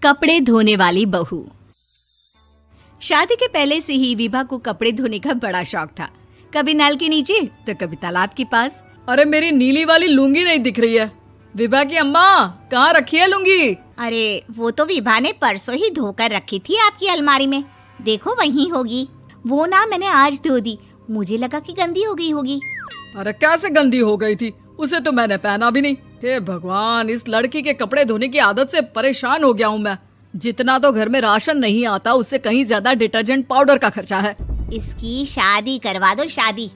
कपड़े धोने वाली बहू। शादी के पहले से ही विभा को कपड़े धोने का बड़ा शौक था। कभी नल के नीचे तो कभी तालाब के पास। अरे मेरी नीली वाली लुंगी नहीं दिख रही है। विभा की अम्मा, कहाँ रखी है लुंगी? अरे वो तो विभा ने परसों ही धोकर रखी थी आपकी अलमारी में, देखो वहीं होगी। वो ना मैंने आज धो दी, मुझे लगा कि गंदी हो गई होगी। अरे कैसे गंदी हो गई थी? उसे तो मैंने पहना भी नहीं। हे भगवान, इस लड़की के कपड़े धोने की आदत से परेशान हो गया हूँ मैं। जितना तो घर में राशन नहीं आता, उससे कहीं ज्यादा डिटर्जेंट पाउडर का खर्चा है। इसकी शादी करवा दो, शादी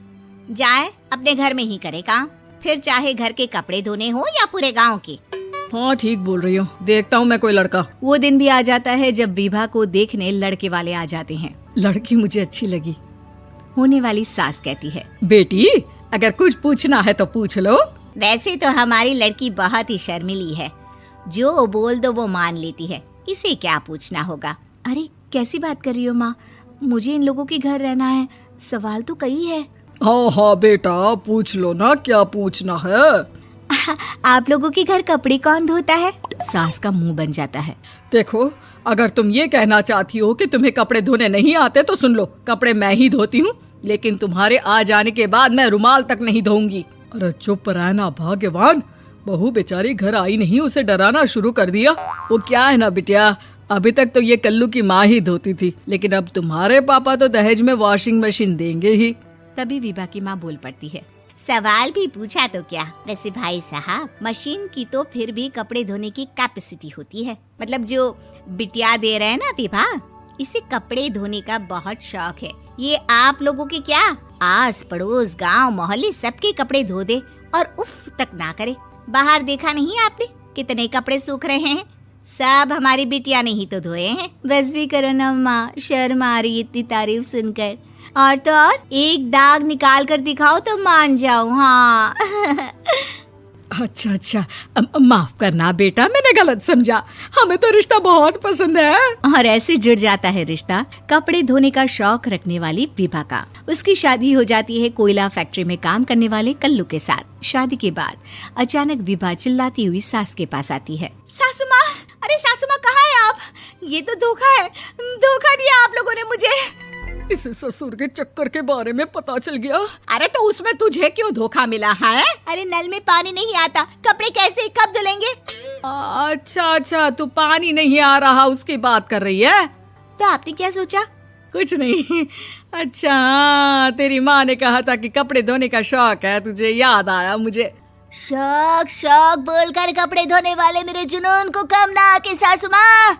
जाए अपने घर में ही करे काम, फिर चाहे घर के कपड़े धोने हो या पूरे गांव के। हाँ ठीक बोल रही हो, देखता हूँ मैं कोई लड़का। वो दिन भी आ जाता है जब विभा को देखने लड़के वाले आ जाते हैं। लड़की मुझे अच्छी लगी। होने वाली सास कहती है, बेटी अगर कुछ पूछना है तो पूछ लो। वैसे तो हमारी लड़की बहुत ही शर्मीली है, जो बोल दो वो मान लेती है, इसे क्या पूछना होगा। अरे कैसी बात कर रही हो माँ, मुझे इन लोगों के घर रहना है, सवाल तो कई है। हाँ हाँ बेटा, पूछ लो ना, क्या पूछना है। आप लोगों के घर कपड़े कौन धोता है? सास का मुंह बन जाता है। देखो, अगर तुम ये कहना चाहती हो कि तुम्हें कपड़े धोने नहीं आते तो सुन लो, कपड़े मैं ही धोती हूँ, लेकिन तुम्हारे आ जाने के बाद मैं रुमाल तक नहीं धोऊंगी। अरे चुप रहना भाग्यवान, बहू बेचारी घर आई नहीं, उसे डराना शुरू कर दिया। वो क्या है ना बिटिया, अभी तक तो ये कल्लू की माँ ही धोती थी, लेकिन अब तुम्हारे पापा तो दहेज में वॉशिंग मशीन देंगे ही। तभी विभा की माँ बोल पड़ती है, सवाल भी पूछा तो क्या। वैसे भाई साहब, मशीन की तो फिर भी कपड़े धोने की कैपेसिटी होती है। मतलब जो बिटिया दे रहे हैं ना विभा, इसे कपड़े धोने का बहुत शौक है। ये आप लोगों के क्या, आस पड़ोस गांव मोहल्ले सबके कपड़े धो दे और उफ तक ना करे। बाहर देखा नहीं आपने कितने कपड़े सूख रहे हैं? सब हमारी बिटिया ने ही तो धोए हैं। बस भी करो ना माँ, शर्म आ रही इतनी तारीफ सुनकर। और तो और एक दाग निकाल कर दिखाओ तो मान जाऊँ। हाँ अच्छा, माफ करना बेटा, मैंने गलत समझा। हमें तो रिश्ता बहुत पसंद है। और ऐसे जुड़ जाता है रिश्ता कपड़े धोने का शौक रखने वाली विभा का। उसकी शादी हो जाती है कोयला फैक्ट्री में काम करने वाले कल्लू के साथ। शादी के बाद अचानक विभा चिल्लाती हुई सास के पास आती है। सासू माँ, अरे सासू माँ कहाँ है आप? ये तो धोखा है, धोखा दिया आप लोगों ने मुझे। इसे ससुर के चक्कर के बारे में पता चल गया। अरे तो उसमें तुझे क्यों धोखा मिला है? अरे नल में पानी नहीं आता, कपड़े कैसे कब धुलेंगे? अच्छा, तू पानी नहीं आ रहा उसकी बात कर रही है। तो आपने क्या सोचा? कुछ नहीं। अच्छा, तेरी माँ ने कहा था कि कपड़े धोने का शौक है तुझे, याद आया मुझे। शौक बोलकर कपड़े धोने वाले मेरे जुनून को कम ना आके सासू माँ,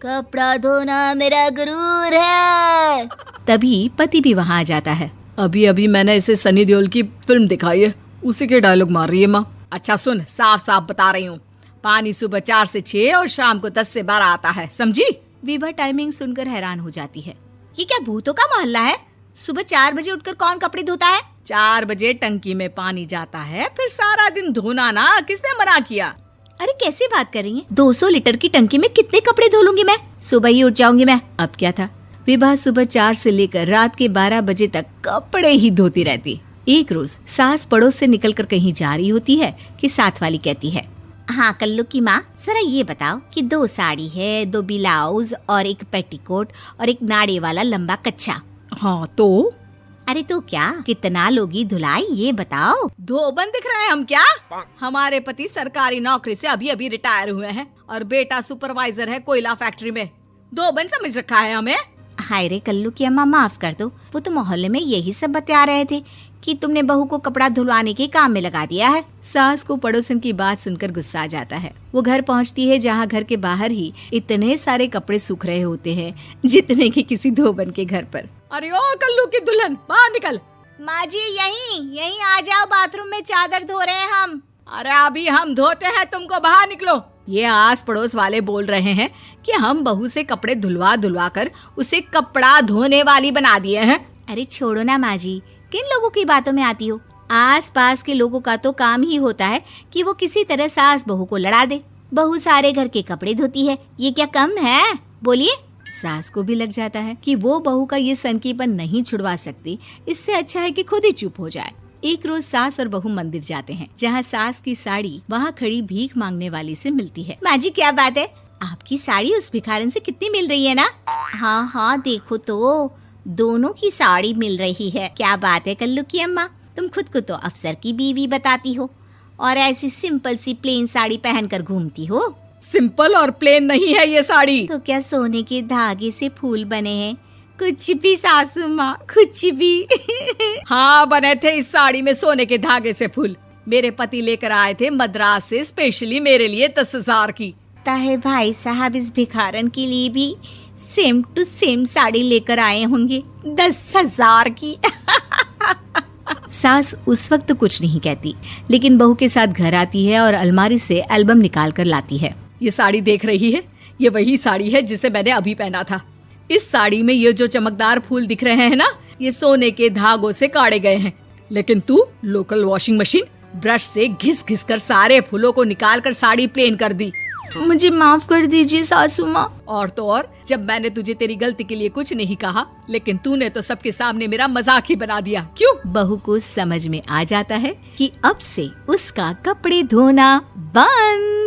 कपड़ा धोना मेरा गुरूर है। तभी पति भी वहाँ आ जाता है। अभी मैंने इसे सनी देओल की फिल्म दिखाई है, उसी के डायलॉग मार रही है माँ। अच्छा सुन, साफ साफ बता रही हूँ, पानी सुबह 4 से 6 और शाम को 10 से 12 आता है, समझी? विभा टाइमिंग सुनकर हैरान हो जाती है। ये क्या भूतों का मोहल्ला है? सुबह 4 बजे उठकर कौन कपड़े धोता है? 4 बजे टंकी में पानी जाता है, फिर सारा दिन धोना ना, किसने मना किया? अरे कैसी बात कर रही हैं? 200 लीटर की टंकी में कितने कपड़े धो लूंगी मैं? सुबह ही उठ जाऊंगी मैं। अब क्या था, विभा सुबह 4 से लेकर रात के 12 बजे तक कपड़े ही धोती रहती। एक रोज सास पड़ोस से निकलकर कहीं जा रही होती है कि साथ वाली कहती है, हाँ कल्लू की माँ, जरा ये बताओ कि 2 साड़ी है, 2 ब्लाउज और एक पेटीकोट और एक नाड़े वाला लंबा कच्छा। हाँ तो? अरे तो क्या, कितना लोगी धुलाई ये बताओ। धोबन दिख रहे हैं हम क्या? हमारे पति सरकारी नौकरी से अभी रिटायर हुए हैं और बेटा सुपरवाइजर है कोयला फैक्ट्री में। धोबन समझ रखा है हमें? हाय रे कल्लू की अम्मा, माफ कर दो, वो तो मोहल्ले में यही सब बता रहे थे कि तुमने बहू को कपड़ा धुलवाने के काम में लगा दिया है। सास को पड़ोसन की बात सुनकर गुस्सा आ जाता है। वो घर पहुंचती है जहां घर के बाहर ही इतने सारे कपड़े सूख रहे होते हैं जितने कि किसी धोबन के घर पर। अरे ओ कल्लू की दुल्हन, बाहर निकल। माँ जी यहीं आ जाओ, बाथरूम में चादर धो रहे हैं हम। अरे अभी हम धोते हैं, तुमको बाहर निकलो। ये आस पड़ोस वाले बोल रहे हैं कि हम बहू से कपड़े धुलवा कर उसे कपड़ा धोने वाली बना दिए हैं। अरे छोड़ो ना माँ जी, किन लोगों की बातों में आती हो? आस पास के लोगों का तो काम ही होता है कि वो किसी तरह सास बहू को लड़ा दे। बहू सारे घर के कपड़े धोती है, ये क्या कम है? बोलिए। सास को भी लग जाता है कि वो बहू का ये सनकीपन नहीं छुड़वा सकती, इससे अच्छा है कि खुद ही चुप हो जाए। एक रोज सास और बहू मंदिर जाते हैं, जहाँ सास की साड़ी वहाँ खड़ी भीख मांगने वाली से मिलती है। माँ जी क्या बात है, आपकी साड़ी उस भिखारन से कितनी मिल रही है ना? हाँ हाँ देखो तो, दोनों की साड़ी मिल रही है। क्या बात है कल्लू की अम्मा, तुम खुद को तो अफसर की बीवी बताती हो और ऐसी सिंपल सी प्लेन साड़ी पहनकर घूमती हो। सिंपल और प्लेन नहीं है ये साड़ी। तो क्या सोने के धागे से फूल बने हैं? कुछ भी सासू माँ, कुछ भी। हाँ बने थे इस साड़ी में सोने के धागे से फूल। मेरे पति लेकर आए थे मद्रास से स्पेशली मेरे लिए 10,000 की। ताहे भाई साहब इस भिखारन के लिए भी सेम टू सेम साड़ी लेकर आए होंगे 10,000 की। सास उस वक्त तो कुछ नहीं कहती, लेकिन बहू के साथ घर आती है और अलमारी से एल्बम निकाल कर लाती है। ये साड़ी देख रही है, ये वही साड़ी है जिसे मैंने अभी पहना था। इस साड़ी में ये जो चमकदार फूल दिख रहे हैं ना, ये सोने के धागों से काढ़े गए हैं। लेकिन तू लोकल वॉशिंग मशीन ब्रश से घिस घिस कर सारे फूलों को निकाल कर साड़ी प्लेन कर दी। मुझे माफ कर दीजिए सासू माँ। और तो और, जब मैंने तुझे तेरी गलती के लिए कुछ नहीं कहा, लेकिन तूने तो सबके सामने मेरा मजाक ही बना दिया। क्यों? बहू को समझ में आ जाता है कि अब से उसका कपड़े धोना बंद।